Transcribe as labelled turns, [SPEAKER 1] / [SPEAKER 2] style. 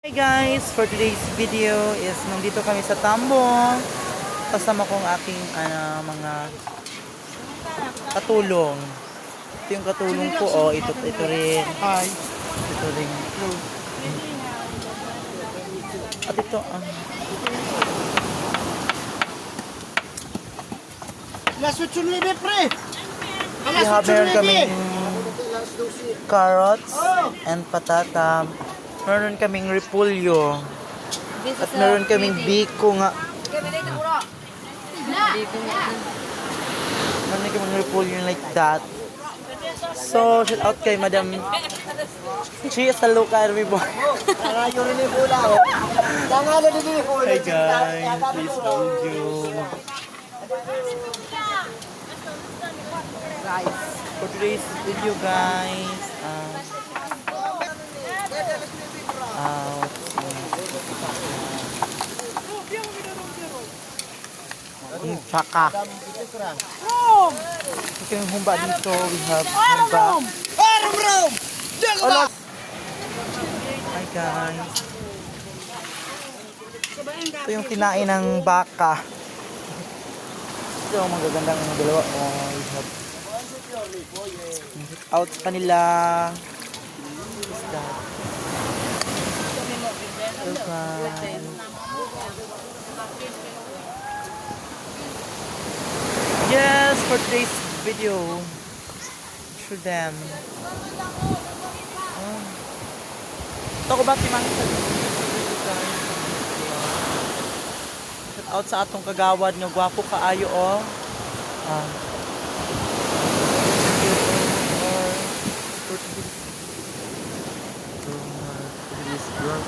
[SPEAKER 1] Hi guys! For today's video is nandito kami sa Tambo. Kasama kong aking mga katulong. Ito yung katulong ko. Oh, ito rin. Hi! Ito rin. At ito meron kaming carrots and patata. Meron kaming repolyo. At meron kaming biko nga. Meron kaming repolyo like that. So, shout out kay Madam Chi sa Luca everyone. Hey guys, please hold you. For today's video guys, tsaka ito yung humba dito. We have humba. Hi guys, ito yung kinain ng baka. Ito yung magagandang dalawa. We have out sa kanila. Is that yes, for today's video, show them. Ito ko ba timang shout out sa atong kagawad nga gwapo kaayo for today's girl